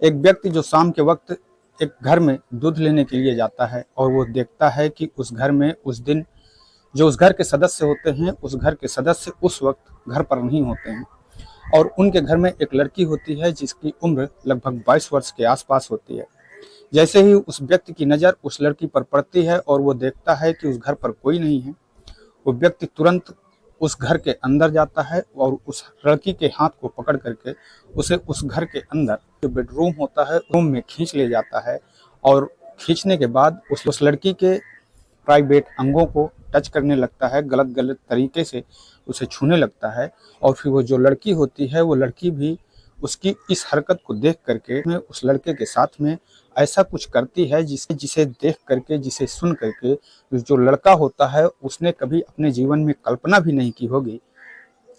एक व्यक्ति जो शाम के वक्त एक घर में दूध लेने के लिए जाता है और वो देखता है कि उस घर में उस दिन जो उस घर के सदस्य होते हैं, उस घर के सदस्य उस वक्त घर पर नहीं होते हैं और उनके घर में एक लड़की होती है जिसकी उम्र लगभग 22 वर्ष के आसपास होती है। जैसे ही उस व्यक्ति की नज़र उस लड़की पर पड़ती है और वो देखता है कि उस घर पर कोई नहीं है, वो व्यक्ति तुरंत उस घर के अंदर जाता है और उस लड़की के हाथ को पकड़ करके उसे उस घर के अंदर जो बेडरूम होता है रूम में खींच ले जाता है और खींचने के बाद उस लड़की के प्राइवेट अंगों को टच करने लगता है, गलत गलत तरीके से उसे छूने लगता है। और फिर वो जो लड़की होती है वो लड़की भी उसकी इस हरकत को देख करके में उस लड़के के साथ में ऐसा कुछ करती है जिसे देख करके, जिसे सुन करके जो लड़का होता है उसने कभी अपने जीवन में कल्पना भी नहीं की होगी,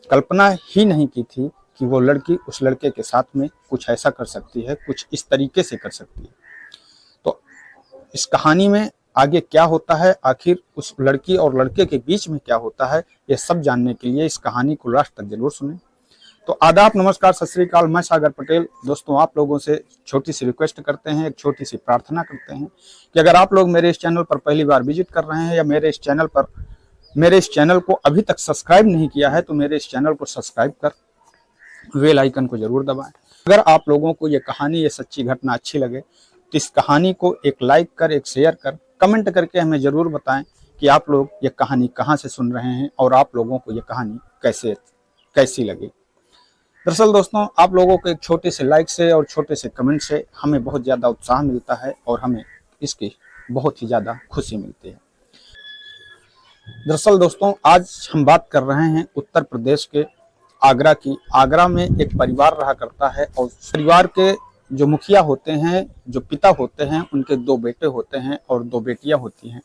कल्पना ही नहीं की थी कि वो लड़की उस लड़के के साथ में कुछ ऐसा कर सकती है, कुछ इस तरीके से कर सकती है। तो इस कहानी में आगे क्या होता है, आखिर उस लड़की और लड़के के बीच में क्या होता है, ये सब जानने के लिए इस कहानी को लास्ट तक जरूर सुनें। तो आदाब, नमस्कार, सत श्री अकाल, मैं सागर पटेल। दोस्तों, आप लोगों से छोटी सी रिक्वेस्ट करते हैं, एक छोटी सी प्रार्थना करते हैं कि अगर आप लोग मेरे इस चैनल पर पहली बार विजिट कर रहे हैं या मेरे इस चैनल को अभी तक सब्सक्राइब नहीं किया है तो मेरे इस चैनल को सब्सक्राइब कर बेल आइकन को जरूर दबाएं। अगर आप लोगों को ये कहानी, ये सच्ची घटना अच्छी लगे तो इस कहानी को एक लाइक कर, एक शेयर कर, कमेंट करके हमें जरूर बताएं कि आप लोग ये कहानी कहाँ से सुन रहे हैं और आप लोगों को ये कहानी कैसी लगी। दरअसल दोस्तों, आप लोगों को एक छोटे से लाइक से और छोटे से कमेंट से हमें बहुत ज़्यादा उत्साह मिलता है और हमें इसकी बहुत ही ज़्यादा खुशी मिलती है। दरअसल दोस्तों, आज हम बात कर रहे हैं उत्तर प्रदेश के आगरा की। आगरा में एक परिवार रहा करता है और परिवार के जो मुखिया होते हैं, जो पिता होते हैं, उनके 2 बेटे होते हैं और 2 बेटियां होती हैं।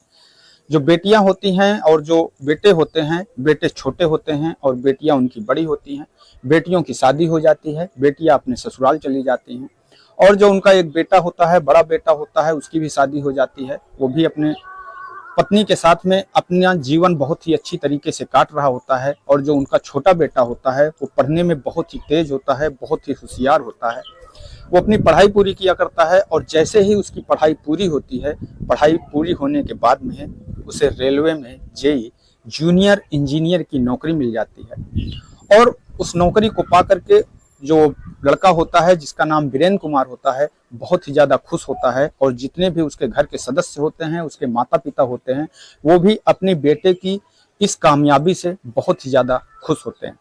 जो बेटियां होती हैं और जो बेटे होते हैं, बेटे छोटे होते हैं और बेटियां उनकी बड़ी होती हैं। बेटियों की शादी हो जाती है, बेटियां अपने ससुराल चली जाती हैं और जो उनका एक बेटा होता है, बड़ा बेटा होता है, उसकी भी शादी हो जाती है। वो भी अपने पत्नी के साथ में अपना जीवन बहुत ही अच्छी तरीके से काट रहा होता है। और जो उनका छोटा बेटा होता है वो पढ़ने में बहुत ही तेज होता है, बहुत ही होशियार होता है। वो अपनी पढ़ाई पूरी किया करता है और जैसे ही उसकी पढ़ाई पूरी होती है, पढ़ाई पूरी होने के बाद में उसे रेलवे में जेई जूनियर इंजीनियर की नौकरी मिल जाती है। और उस नौकरी को पा करके जो लड़का होता है, जिसका नाम वीरेंद्र कुमार होता है, बहुत ही ज़्यादा खुश होता है। और जितने भी उसके घर के सदस्य होते हैं, उसके माता पिता होते हैं, वो भी अपने बेटे की इस कामयाबी से बहुत ही ज़्यादा खुश होते हैं।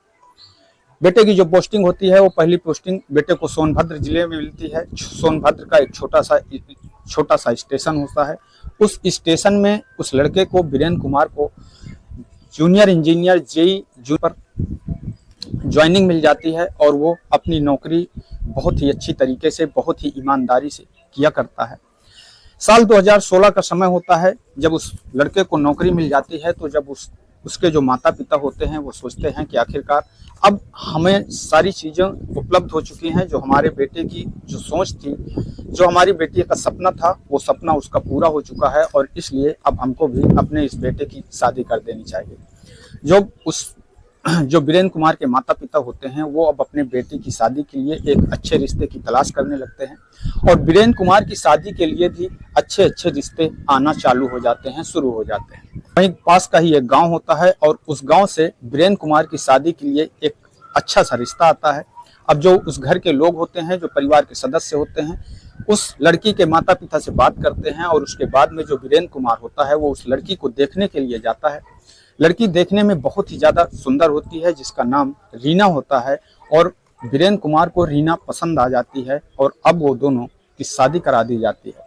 बेटे की जो पोस्टिंग होती है वो पहली पोस्टिंग बेटे को सोनभद्र जिले में मिलती है। सोनभद्र का एक छोटा सा स्टेशन होता है। उस स्टेशन में उस लड़के को, वीरेंद्र कुमार को, जूनियर इंजीनियर जेई पर ज्वाइनिंग मिल जाती है और वो अपनी नौकरी बहुत ही अच्छी तरीके से, बहुत ही ईमानदारी से किया करता है। साल 2016 का समय होता है जब उस लड़के को नौकरी मिल जाती है। तो जब उसके जो माता पिता होते हैं वो सोचते हैं कि आखिरकार अब हमें सारी चीज़ें उपलब्ध हो चुकी हैं। जो हमारे बेटे की जो सोच थी, जो हमारी बेटी का सपना था, वो सपना उसका पूरा हो चुका है और इसलिए अब हमको भी अपने इस बेटे की शादी कर देनी चाहिए। जो वीरेंद्र कुमार के माता पिता होते हैं वो अब अपने बेटे की शादी के लिए एक अच्छे रिश्ते की तलाश करने लगते हैं और वीरेंद्र कुमार की शादी के लिए भी अच्छे रिश्ते आना चालू हो जाते हैं, शुरू हो जाते हैं। वहीं पास का ही एक गांव होता है और उस गांव से वीरेंद्र कुमार की शादी के लिए एक अच्छा सा रिश्ता आता है। अब जो उस घर के लोग होते हैं, जो परिवार के सदस्य होते हैं, उस लड़की के माता पिता से बात करते हैं और उसके बाद में जो वीरेंद्र कुमार होता है वो उस लड़की को देखने के लिए जाता है। लड़की देखने में बहुत ही ज़्यादा सुंदर होती है, जिसका नाम रीना होता है और वीरेंद्र कुमार को रीना पसंद आ जाती है और अब वो दोनों की शादी करा दी जाती है।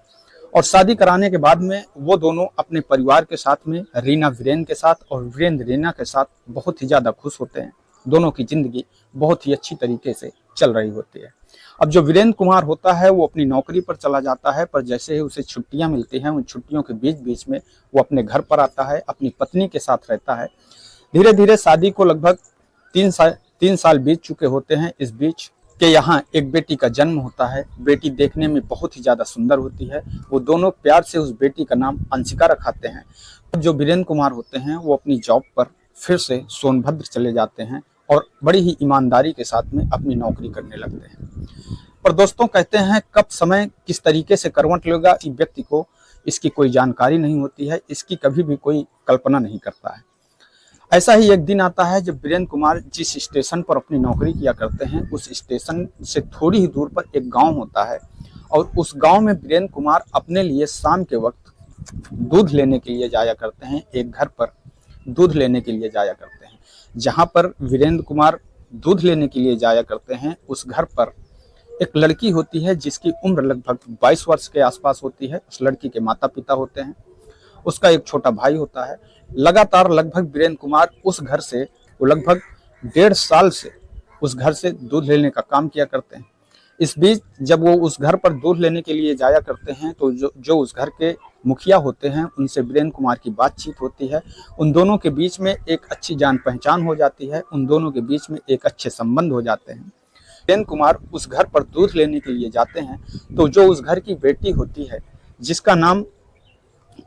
और शादी कराने के बाद में वो दोनों अपने परिवार के साथ में, रीना वीरेंद्र के साथ और वीरेंद्र रीना के साथ बहुत ही ज़्यादा खुश होते हैं। दोनों की जिंदगी बहुत ही अच्छी तरीके से चल रही होती है। अब जो वीरेंद्र कुमार होता है वो अपनी नौकरी पर चला जाता है, पर जैसे ही उसे छुट्टियां मिलती हैं, उन छुट्टियों के बीच में वो अपने घर पर आता है, अपनी पत्नी के साथ रहता है। धीरे धीरे शादी को लगभग 3 साल बीत चुके होते हैं। इस बीच के यहाँ एक बेटी का जन्म होता है। बेटी देखने में बहुत ही ज़्यादा सुंदर होती है। वो दोनों प्यार से उस बेटी का नाम अंशिका रखाते हैं। जो वीरेंद्र कुमार होते हैं वो अपनी जॉब पर फिर से सोनभद्र चले जाते हैं और बड़ी ही ईमानदारी के साथ में अपनी नौकरी करने लगते हैं। पर दोस्तों कहते हैं कब समय किस तरीके से करवट लेगा इस व्यक्ति को इसकी कोई जानकारी नहीं होती है, इसकी कभी भी कोई कल्पना नहीं करता है। ऐसा ही एक दिन आता है जब वीरेंद्र कुमार जिस स्टेशन पर अपनी नौकरी किया करते हैं उस स्टेशन से थोड़ी ही दूर पर एक गांव होता है और उस गांव में वीरेंद्र कुमार अपने लिए शाम के वक्त दूध लेने के लिए जाया करते हैं। एक घर पर दूध लेने के लिए जाया करते हैं। जहां पर वीरेंद्र कुमार दूध लेने के लिए जाया करते हैं उस घर पर एक लड़की होती है जिसकी उम्र लगभग 22 वर्ष के आसपास होती है। उस लड़की के माता पिता होते हैं, उसका एक छोटा भाई होता है। लगातार लगभग वीरेंद्र कुमार उस घर से वो लगभग 1.5 साल से उस घर से दूध लेने का काम किया करते हैं। इस बीच जब वो उस घर पर दूध लेने के लिए जाया करते हैं तो जो उस घर के मुखिया होते हैं उनसे वीरेंद्र कुमार की बातचीत होती है। उन दोनों के बीच में एक अच्छी जान पहचान हो जाती है, उन दोनों के बीच में एक अच्छे संबंध हो जाते हैं। वीरेंद्र कुमार उस घर पर दूध लेने के लिए जाते हैं तो जो उस घर की बेटी होती है जिसका नाम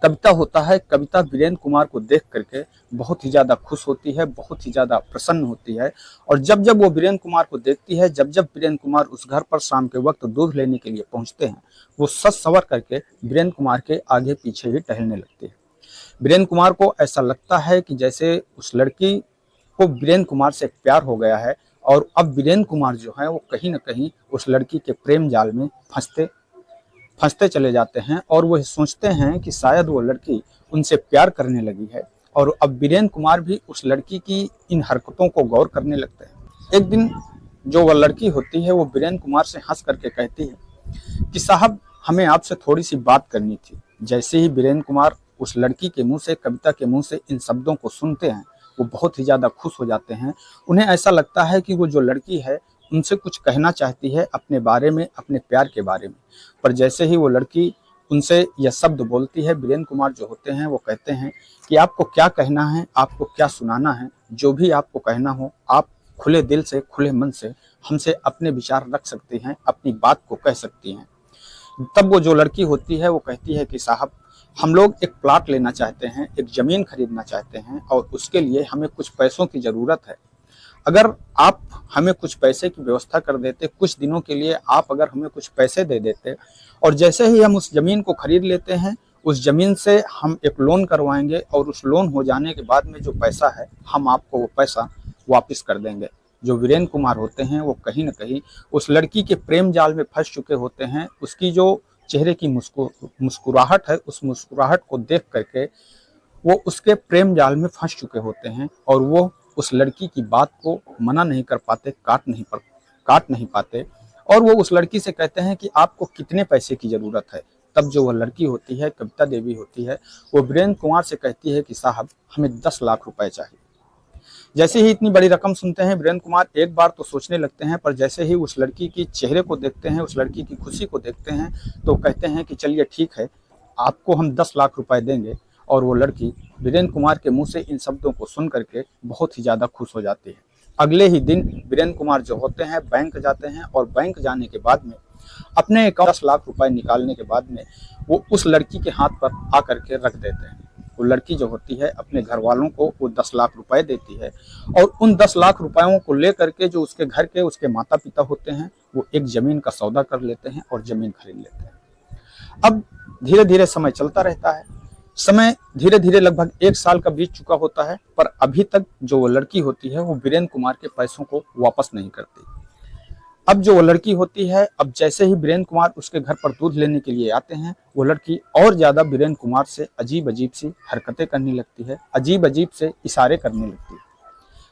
कविता होता है, कविता वीरेंद्र कुमार को देख करके बहुत ही ज़्यादा खुश होती है, बहुत ही ज़्यादा प्रसन्न होती है। और जब जब वो वीरेंद्र कुमार को देखती है, जब जब वीरेंद्र कुमार उस घर पर शाम के वक्त दूध लेने के लिए पहुंचते हैं, वो सज संवर करके वीरेंद्र कुमार के आगे पीछे ही टहलने लगती है। वीरेंद्र कुमार को ऐसा लगता है कि जैसे उस लड़की को वीरेंद्र कुमार से प्यार हो गया है और अब वीरेंद्र कुमार जो है वो कहीं ना कहीं उस लड़की के प्रेम जाल में फंसते चले जाते हैं और वो सोचते हैं कि शायद वो लड़की उनसे प्यार करने लगी है। और अब वीरेंद्र कुमार भी उस लड़की की इन हरकतों को गौर करने लगते हैं। एक दिन जो वह लड़की होती है वो वीरेंद्र कुमार से हंस करके कहती है कि साहब हमें आपसे थोड़ी सी बात करनी थी। जैसे ही वीरेंद्र कुमार उस लड़की के मुंह से, कविता के मुंह से इन शब्दों को सुनते हैं वो बहुत ही ज़्यादा खुश हो जाते हैं। उन्हें ऐसा लगता है कि वो जो लड़की है उनसे कुछ कहना चाहती है अपने बारे में, अपने प्यार के बारे में। पर जैसे ही वो लड़की उनसे यह शब्द बोलती है, वीरेंद्र कुमार जो होते हैं वो कहते हैं कि आपको क्या कहना है, आपको क्या सुनाना है, जो भी आपको कहना हो आप खुले दिल से, खुले मन से हमसे अपने विचार रख सकती हैं, अपनी बात को कह सकती हैं। तब वो जो लड़की होती है वो कहती है कि साहब हम लोग एक प्लॉट लेना चाहते हैं, एक ज़मीन खरीदना चाहते हैं और उसके लिए हमें कुछ पैसों की ज़रूरत है। अगर आप हमें कुछ पैसे की व्यवस्था कर देते, कुछ दिनों के लिए आप अगर हमें कुछ पैसे दे देते और जैसे ही हम उस ज़मीन को खरीद लेते हैं उस ज़मीन से हम एक लोन करवाएंगे और उस लोन हो जाने के बाद में जो पैसा है हम आपको वो पैसा वापस कर देंगे। जो वीरेंद्र कुमार होते हैं वो कहीं ना कहीं उस लड़की के प्रेम जाल में फंस चुके होते हैं। उसकी जो चेहरे की मुस्कुराहट है उस मुस्कुराहट को देख करके वो उसके प्रेम जाल में फंस चुके होते हैं और वो उस लड़की की बात को मना नहीं कर पाते, काट नहीं पाते और वो उस लड़की से कहते हैं कि आपको कितने पैसे की ज़रूरत है। तब जो वह लड़की होती है, कविता देवी होती है, वो वीरेंद्र कुमार से कहती है कि साहब हमें 10 लाख रुपए चाहिए। जैसे ही इतनी बड़ी रकम सुनते हैं वीरेंद्र कुमार एक बार तो सोचने लगते हैं, पर जैसे ही उस लड़की की चेहरे को देखते हैं, उस लड़की की खुशी को देखते हैं तो कहते हैं कि चलिए ठीक है, आपको हम 10 लाख रुपए देंगे। और वो लड़की वीरेंद्र कुमार के मुंह से इन शब्दों को सुन करके बहुत ही ज़्यादा खुश हो जाती है। अगले ही दिन वीरेंद्र कुमार जो होते हैं बैंक जाते हैं और बैंक जाने के बाद में अपने अकाउंट 10 लाख रुपए निकालने के बाद में वो उस लड़की के हाथ पर आकर के रख देते हैं। वो लड़की जो होती है अपने घर वालों को वो 10 लाख रुपए देती है और उन 10 लाख रुपयों को लेकर के जो उसके घर के उसके माता पिता होते हैं वो एक ज़मीन का सौदा कर लेते हैं और ज़मीन खरीद लेते हैं। अब धीरे धीरे समय चलता रहता है। समय धीरे धीरे लगभग 1 साल का बीत चुका होता है, पर अभी तक जो वो लड़की होती है वो वीरेंद्र कुमार के पैसों को वापस नहीं करती। अब जो वो लड़की होती है, अब जैसे ही वीरेंद्र कुमार उसके घर पर दूध लेने के लिए आते हैं वो लड़की और ज़्यादा वीरेंद्र कुमार से अजीब अजीब सी हरकतें करने लगती है, अजीब अजीब से इशारे करने लगती है।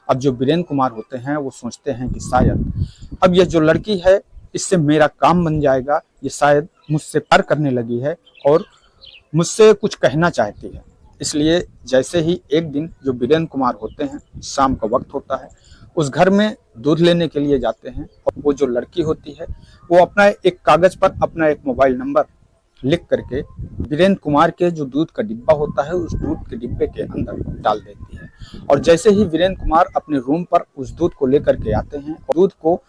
अब जो वीरेंद्र कुमार होते हैं वो सोचते हैं कि शायद अब यह जो लड़की है इससे मेरा काम बन जाएगा, ये शायद मुझसे प्यार करने लगी है और मुझसे कुछ कहना चाहती है। इसलिए जैसे ही एक दिन जो वीरेंद्र कुमार होते हैं, शाम का वक्त होता है, उस घर में दूध लेने के लिए जाते हैं और वो जो लड़की होती है वो अपना एक कागज पर अपना एक मोबाइल नंबर लिख करके वीरेंद्र कुमार के जो दूध का डिब्बा होता है उस दूध के डिब्बे के अंदर डाल देती है। और जैसे ही वीरेंद्र कुमार अपने रूम पर उस दूध को लेकर के आते हैं और दूध को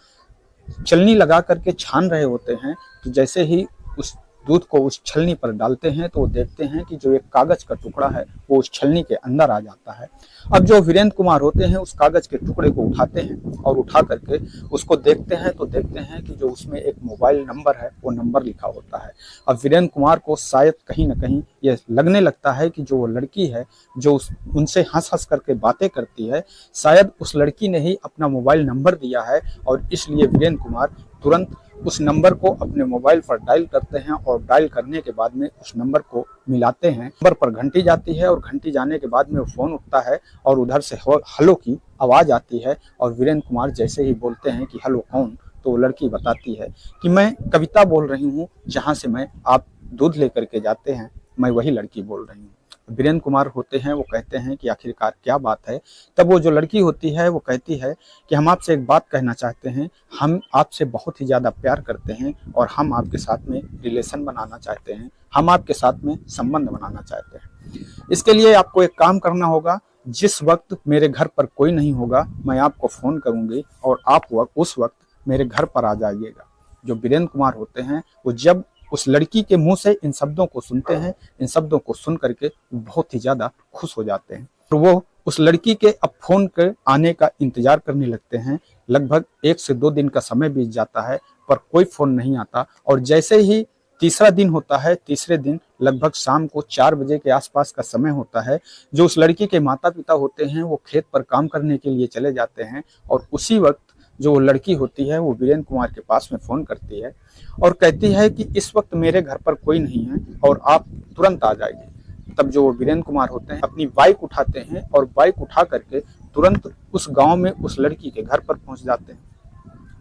चलनी लगा करके छान रहे होते हैं तो जैसे ही उस दूध को उस छलनी पर डालते हैं तो वो देखते हैं कि जो एक कागज का टुकड़ा है वो उस छलनी के अंदर आ जाता है। अब जो वीरेंद्र कुमार होते हैं उस कागज के टुकड़े को उठाते हैं और उठा करके उसको देखते हैं तो देखते हैं कि जो उसमें एक मोबाइल नंबर है वो नंबर लिखा होता है। अब वीरेंद्र कुमार को शायद कहीं ना कहीं ये लगने लगता है कि जो वो लड़की है जो उनसे हंस हंस करके बातें करती है, शायद उस लड़की ने ही अपना मोबाइल नंबर दिया है, और इसलिए वीरेंद्र कुमार तुरंत उस नंबर को अपने मोबाइल पर डायल करते हैं और डायल करने के बाद में उस नंबर को मिलाते हैं। नंबर पर घंटी जाती है और घंटी जाने के बाद में वो फोन उठता है और उधर से हेलो की आवाज आती है, और वीरेंद्र कुमार जैसे ही बोलते हैं कि हेलो कौन, तो वो लड़की बताती है कि मैं कविता बोल रही हूँ, जहाँ से मैं आप दूध लेकर के जाते हैं, मैं वही लड़की बोल रही हूँ। वीरेंद्र कुमार होते हैं वो कहते हैं कि आखिरकार क्या बात है। तब वो जो लड़की होती है वो कहती है कि हम आपसे एक बात कहना चाहते हैं, हम आपसे बहुत ही ज़्यादा प्यार करते हैं और हम आपके साथ में रिलेशन बनाना चाहते हैं, हम आपके साथ में संबंध बनाना चाहते हैं। इसके लिए आपको एक काम करना होगा, जिस वक्त मेरे घर पर कोई नहीं होगा मैं आपको फ़ोन करूँगी और आप उस वक्त मेरे घर पर आ जाइएगा। जो वीरेंद्र कुमार होते हैं वो जब उस लड़की के मुंह से इन शब्दों को सुनते हैं, इन शब्दों को सुन करके बहुत ही ज्यादा खुश हो जाते हैं। तो वो उस लड़की के अब फोन के आने का इंतजार करने लगते हैं। लगभग 1 से 2 दिन का समय बीत जाता है पर कोई फोन नहीं आता, और जैसे ही तीसरा दिन होता है, तीसरे दिन लगभग शाम को 4 बजे के आसपास का समय होता है, जो उस लड़की के माता पिता होते हैं वो खेत पर काम करने के लिए चले जाते हैं, और उसी वक्त जो लड़की होती है वो वीरेंद्र कुमार के पास में फोन करती है और कहती है कि इस वक्त मेरे घर पर कोई नहीं है और आप तुरंत आ जाइए। तब जो वीरेंद्र कुमार होते हैं अपनी बाइक उठाते हैं और बाइक उठा करके तुरंत उस गांव में उस लड़की के घर पर पहुंच जाते हैं।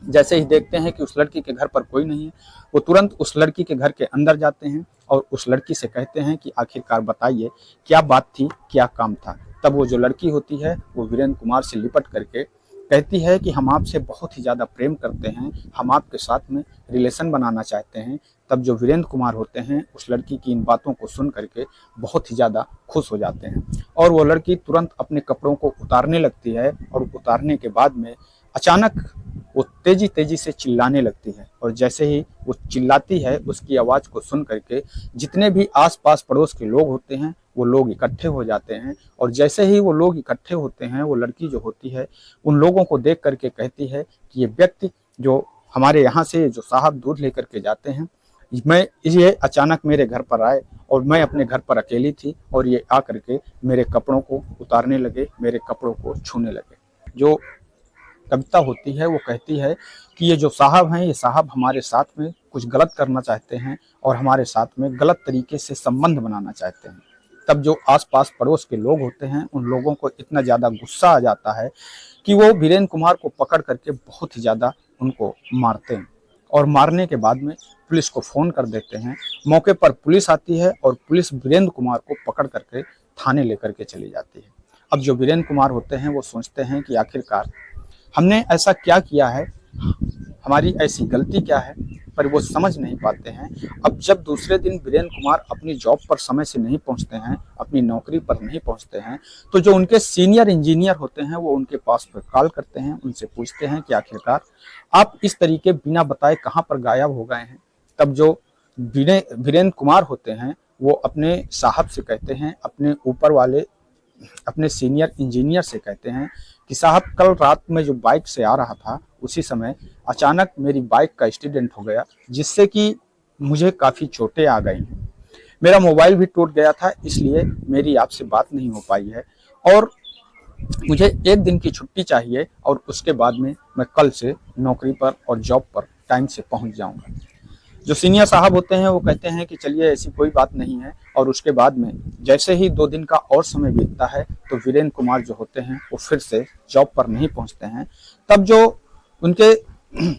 जैसे ही देखते हैं कि उस लड़की के घर पर कोई नहीं है, वो तुरंत उस लड़की के घर के अंदर जाते हैं और उस लड़की से कहते हैं कि आखिरकार बताइए क्या बात थी, क्या काम था। तब वो जो लड़की होती है वो वीरेंद्र कुमार से लिपट करके कहती है कि हम आपसे बहुत ही ज़्यादा प्रेम करते हैं, हम आपके साथ में रिलेशन बनाना चाहते हैं। तब जो वीरेंद्र कुमार होते हैं उस लड़की की इन बातों को सुन करके बहुत ही ज़्यादा खुश हो जाते हैं, और वो लड़की तुरंत अपने कपड़ों को उतारने लगती है, और उतारने के बाद में अचानक वो तेजी तेजी से चिल्लाने लगती है, और जैसे ही वो चिल्लाती है उसकी आवाज़ को सुन करके जितने भी आसपास पड़ोस के लोग होते हैं वो लोग इकट्ठे हो जाते हैं, और जैसे ही वो लोग इकट्ठे होते हैं वो लड़की जो होती है उन लोगों को देख करके कहती है कि ये व्यक्ति जो हमारे यहाँ से जो साहब दूध लेकर के जाते हैं, मैं ये अचानक मेरे घर पर आए और मैं अपने घर पर अकेली थी और ये आ करके मेरे कपड़ों को उतारने लगे, मेरे कपड़ों को छूने लगे। जो कविता होती है वो कहती है कि ये जो साहब हैं ये साहब हमारे साथ में कुछ गलत करना चाहते हैं और हमारे साथ में गलत तरीके से संबंध बनाना चाहते हैं। तब जो आसपास पड़ोस के लोग होते हैं उन लोगों को इतना ज़्यादा गुस्सा आ जाता है कि वो वीरेंद्र कुमार को पकड़ करके बहुत ही ज़्यादा उनको मारते हैं, और मारने के बाद में पुलिस को फ़ोन कर देते हैं। मौके पर पुलिस आती है और पुलिस वीरेंद्र कुमार को पकड़ करके थाने लेकर के चली जाती है। अब जो वीरेंद्र कुमार होते हैं वो सोचते हैं कि आखिरकार हमने ऐसा क्या किया है, हमारी ऐसी गलती क्या है, पर वो समझ नहीं पाते हैं। अब जब दूसरे दिन वीरेंद्र कुमार अपनी जॉब पर समय से नहीं पहुंचते हैं, अपनी नौकरी पर नहीं पहुंचते हैं, तो जो उनके सीनियर इंजीनियर होते हैं वो उनके पास पर कॉल करते हैं, उनसे पूछते हैं कि आखिरकार आप इस तरीके बिना बताए कहाँ पर गायब हो गए हैं। तब जो वीरेंद्र कुमार होते हैं वो अपने साहब से कहते हैं, अपने ऊपर वाले अपने सीनियर इंजीनियर से कहते हैं कि साहब कल रात में जो बाइक से आ रहा था उसी समय अचानक मेरी बाइक का एक्सीडेंट हो गया, जिससे कि मुझे काफ़ी चोटें आ गई हैं, मेरा मोबाइल भी टूट गया था, इसलिए मेरी आपसे बात नहीं हो पाई है, और मुझे 1 दिन की छुट्टी चाहिए और उसके बाद में मैं कल से नौकरी पर और जॉब पर टाइम से पहुंच जाऊंगा। जो सीनियर साहब होते हैं वो कहते हैं कि चलिए ऐसी कोई बात नहीं है, और उसके बाद में जैसे ही 2 दिन का और समय बीतता है तो वीरेंद्र कुमार जो होते हैं वो फिर से जॉब पर नहीं पहुंचते हैं। तब जो उनके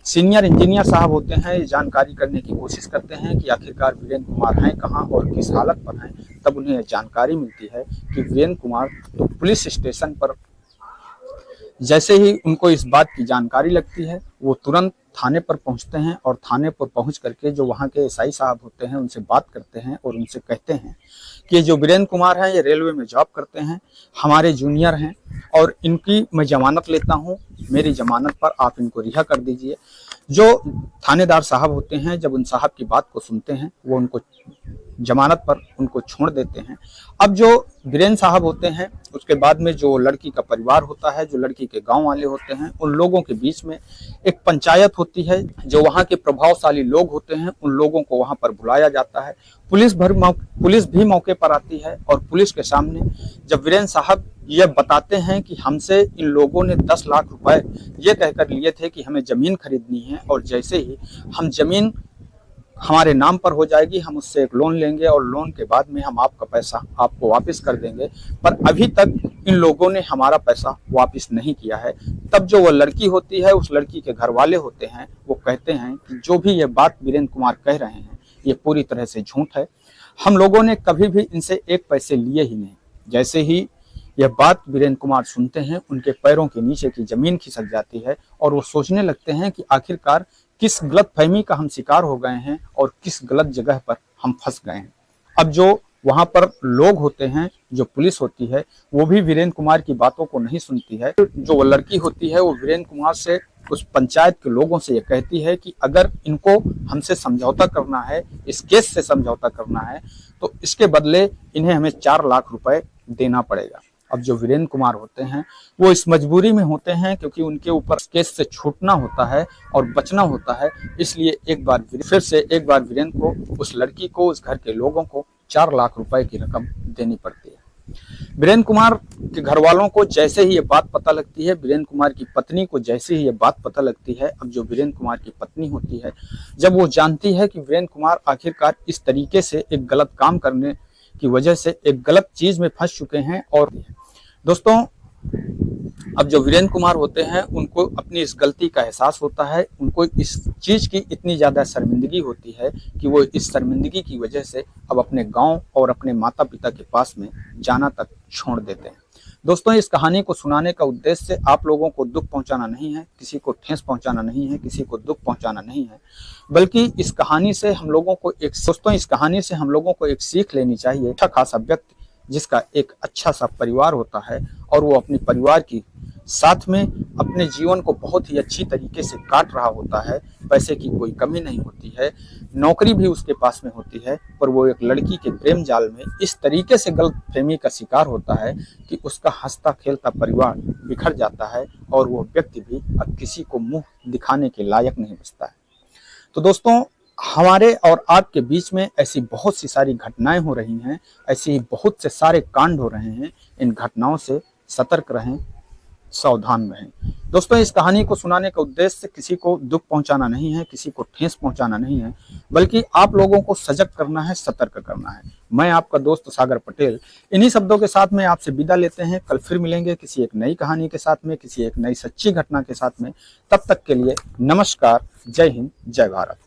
सीनियर इंजीनियर साहब होते हैं ये जानकारी करने की कोशिश करते हैं कि आखिरकार वीरेंद्र कुमार हैं कहाँ और किस हालत पर हैं। तब उन्हें जानकारी मिलती है कि वीरेंद्र कुमार तो पुलिस स्टेशन पर। जैसे ही उनको इस बात की जानकारी लगती है वो तुरंत थाने पर पहुंचते हैं, और थाने पर पहुंच करके जो वहाँ के एसआई साहब होते हैं उनसे बात करते हैं और उनसे कहते हैं कि जो वीरेंद्र कुमार हैं ये रेलवे में जॉब करते हैं, हमारे जूनियर हैं, और इनकी मैं जमानत लेता हूँ, मेरी जमानत पर आप इनको रिहा कर दीजिए। जो थानेदार साहब होते हैं जब उन साहब की बात को सुनते हैं वो उनको जमानत पर उनको छोड़ देते हैं। अब जो वीरेंद्र साहब होते हैं उसके बाद में जो लड़की का परिवार होता है, जो लड़की के गांव वाले होते हैं, उन लोगों के बीच में एक पंचायत होती है। जो वहां के प्रभावशाली लोग होते हैं उन लोगों को वहां पर बुलाया जाता है। पुलिस भी मौके पर आती है और पुलिस के सामने जब वीरेंद्र साहब ये बताते हैं कि हमसे इन लोगों ने 10 लाख रुपए ये कहकर लिए थे कि हमें जमीन खरीदनी है और जैसे ही हम जमीन हमारे नाम पर हो जाएगी हम उससे एक लोन लेंगे और लोन के बाद में हम आपका पैसा आपको वापस कर देंगे, पर अभी तक इन लोगों ने हमारा पैसा वापस नहीं किया है। तब जो वो लड़की होती है उस लड़की के घर वाले होते हैं वो कहते हैं कि जो भी ये बात वीरेंद्र कुमार कह रहे हैं ये पूरी तरह से झूठ है, हम लोगों ने कभी भी इनसे एक पैसे लिए ही नहीं। जैसे ही यह बात वीरेंद्र कुमार सुनते हैं उनके पैरों के नीचे की जमीन खिसक जाती है और वो सोचने लगते हैं कि आखिरकार किस गलतफहमी का हम शिकार हो गए हैं और किस गलत जगह पर हम फंस गए हैं। अब जो वहां पर लोग होते हैं, जो पुलिस होती है, वो भी वीरेंद्र कुमार की बातों को नहीं सुनती है। जो वो लड़की होती है वो वीरेंद्र कुमार से, उस पंचायत के लोगों से ये कहती है कि अगर इनको हमसे समझौता करना है, इस केस से समझौता करना है, तो इसके बदले इन्हें हमें 4 लाख रुपए देना पड़ेगा। अब जो वीरेंद्र कुमार होते हैं वो इस मजबूरी में होते हैं क्योंकि उनके ऊपर केस से छूटना होता है और बचना होता है, इसलिए एक बार वीरेंद्र को, उस लड़की को, उस घर के लोगों को 4 लाख रुपए की रकम देनी पड़ती है। वीरेंद्र कुमार के घर वालों को जैसे ही ये बात पता लगती है, वीरेंद्र कुमार की पत्नी को जैसे ही ये बात पता लगती है, अब जो वीरेंद्र कुमार की पत्नी होती है जब वो जानती है कि वीरेंद्र कुमार आखिरकार इस तरीके से एक गलत काम करने की वजह से एक गलत चीज में फंस चुके हैं। और दोस्तों अब जो वीरेंद्र कुमार होते हैं उनको अपनी इस गलती का एहसास होता है, उनको इस चीज की इतनी ज्यादा शर्मिंदगी होती है कि वो इस शर्मिंदगी की वजह से अब अपने गांव और अपने माता पिता के पास में जाना तक छोड़ देते हैं। दोस्तों इस कहानी को सुनाने का उद्देश्य आप लोगों को दुख पहुंचाना नहीं है, किसी को ठेस पहुंचाना नहीं है, किसी को दुख पहुंचाना नहीं है, बल्कि इस कहानी से हम लोगों को एक सीख लेनी चाहिए। अच्छा खासा व्यक्ति जिसका एक अच्छा सा परिवार होता है और वो अपने परिवार की साथ में अपने जीवन को बहुत ही अच्छी तरीके से काट रहा होता है, पैसे की कोई कमी नहीं होती है, नौकरी भी उसके पास में होती है, पर वो एक लड़की के प्रेम जाल में इस तरीके से गलतफहमी का शिकार होता है कि उसका हंसता खेलता परिवार बिखर जाता है और वो व्यक्ति भी अब किसी को मुंह दिखाने के लायक नहीं बचता है। तो दोस्तों हमारे और आपके बीच में ऐसी बहुत सी सारी घटनाएं हो रही हैं, ऐसे ही बहुत से सारे कांड हो रहे हैं। इन घटनाओं से सतर्क रहें, सावधान रहें। दोस्तों इस कहानी को सुनाने का उद्देश्य किसी को दुख पहुंचाना नहीं है, किसी को ठेस पहुंचाना नहीं है, बल्कि आप लोगों को सजग करना है, सतर्क करना है। मैं आपका दोस्त सागर पटेल इन्हीं शब्दों के साथ में आपसे विदा लेते हैं। कल फिर मिलेंगे किसी एक नई कहानी के साथ में, किसी एक नई सच्ची घटना के साथ में। तब तक के लिए नमस्कार, जय हिंद, जय भारत।